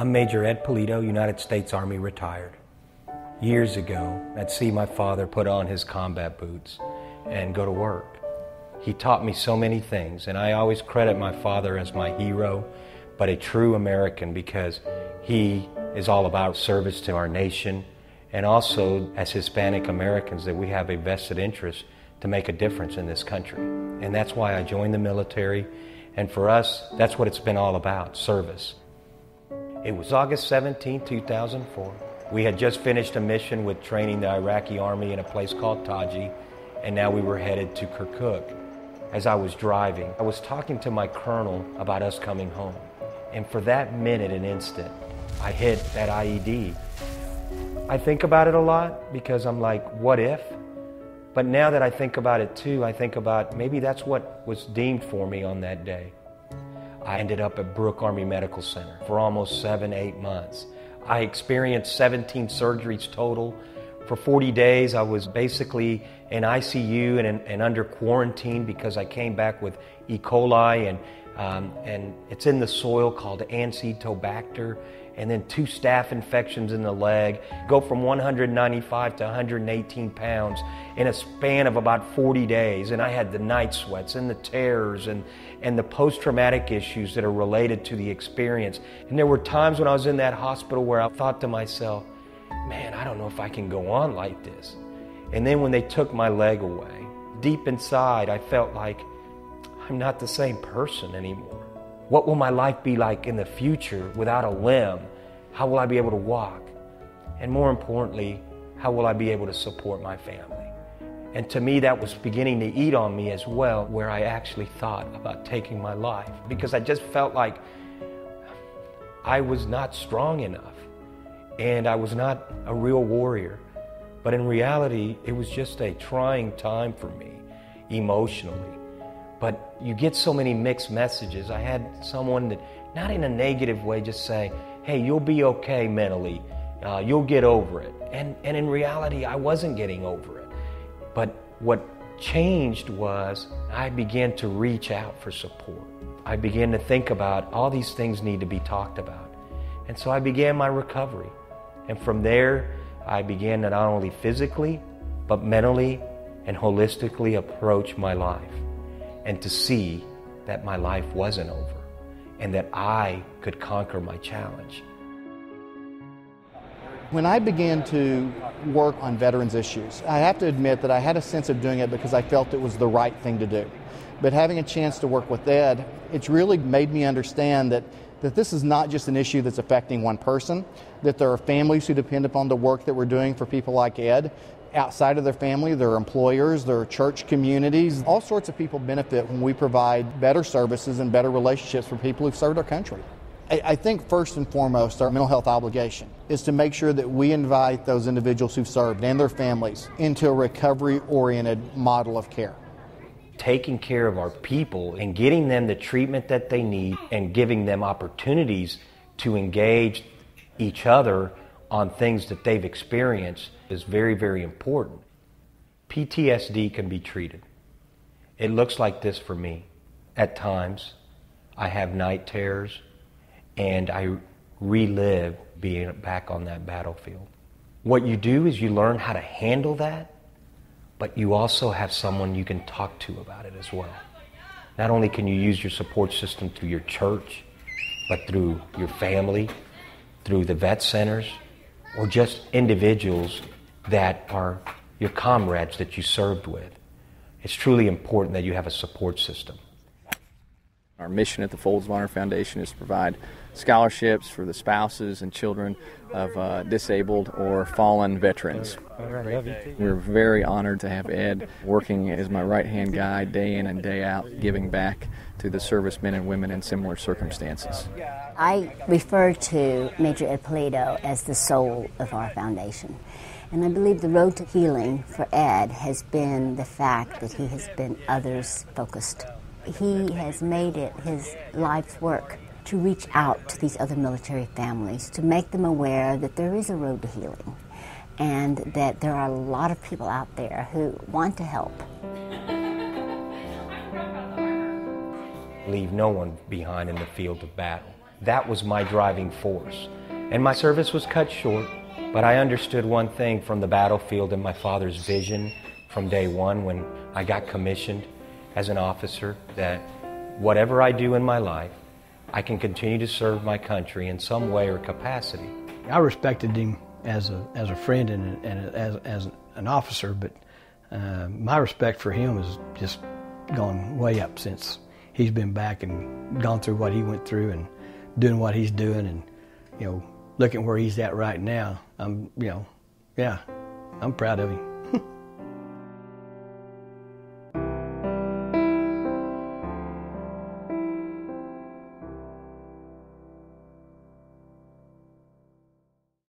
I'm Major Ed Pulido, United States Army retired. Years ago, I'd see my father put on his combat boots and go to work. He taught me so many things, and I always credit my father as my hero, but a true American, because he is all about service to our nation, and also as Hispanic Americans that we have a vested interest to make a difference in this country. And that's why I joined the military, and for us, that's what it's been all about, service. It was August 17, 2004. We had just finished a mission with training the Iraqi army in a place called Taji, and now we were headed to Kirkuk. As I was driving, I was talking to my colonel about us coming home. And for that minute and instant, I hit that IED. I think about it a lot because I'm like, what if? But now that I think about it too, I think about maybe that's what was deemed for me on that day. I ended up at Brooke Army Medical Center for almost 7-8 months. I experienced 17 surgeries total. For 40 days, I was basically in ICU and under quarantine because I came back with E. coli, and it's in the soil called Ancetobacter, and then 2 staph infections in the leg. Go from 195 to 118 pounds in a span of about 40 days. And I had the night sweats and the tears and the post-traumatic issues that are related to the experience. And there were times when I was in that hospital where I thought to myself, man, I don't know if I can go on like this. And then when they took my leg away, deep inside I felt like I'm not the same person anymore. What will my life be like in the future without a limb? How will I be able to walk? And more importantly, how will I be able to support my family? And to me, that was beginning to eat on me as well, where I actually thought about taking my life, because I just felt like I was not strong enough and I was not a real warrior. But in reality, it was just a trying time for me emotionally. But you get so many mixed messages. I had someone that, not in a negative way, just say, hey, you'll be okay mentally. You'll get over it. And in reality, I wasn't getting over it. But what changed was I began to reach out for support. I began to think about all these things need to be talked about. And so I began my recovery. And from there, I began to not only physically, but mentally and holistically approach my life, and to see that my life wasn't over and that I could conquer my challenge. When I began to work on veterans issues, I have to admit that I had a sense of doing it because I felt it was the right thing to do. But having a chance to work with Ed, it's really made me understand that this is not just an issue that's affecting one person, that there are families who depend upon the work that we're doing for people like Ed. Outside of their family, their employers, their church communities, all sorts of people benefit when we provide better services and better relationships for people who've served our country. I think first and foremost, our mental health obligation is to make sure that we invite those individuals who've served and their families into a recovery-oriented model of care. Taking care of our people and getting them the treatment that they need and giving them opportunities to engage each other on things that they've experienced is very, very important. PTSD can be treated. It looks like this for me. At times, I have night terrors and I relive being back on that battlefield. What you do is you learn how to handle that, but you also have someone you can talk to about it as well. Not only can you use your support system through your church, but through your family, through the vet centers, or just individuals that are your comrades that you served with. It's truly important that you have a support system. Our mission at the Folds of Honor Foundation is to provide scholarships for the spouses and children of disabled or fallen veterans. We're very honored to have Ed working as my right-hand guy day in and day out, giving back to the servicemen and women in similar circumstances. I refer to Major Ed Pulido as the soul of our foundation. And I believe the road to healing for Ed has been the fact that he has been others-focused. He has made it his life's work to reach out to these other military families, to make them aware that there is a road to healing and that there are a lot of people out there who want to help. Leave no one behind in the field of battle. That was my driving force. And my service was cut short, but I understood one thing from the battlefield and my father's vision from day one when I got commissioned as an officer, that whatever I do in my life, I can continue to serve my country in some way or capacity. I respected him as a friend and as an officer, but my respect for him has just gone way up since he's been back and gone through what he went through and doing what he's doing, and looking where he's at right now. I'm proud of him.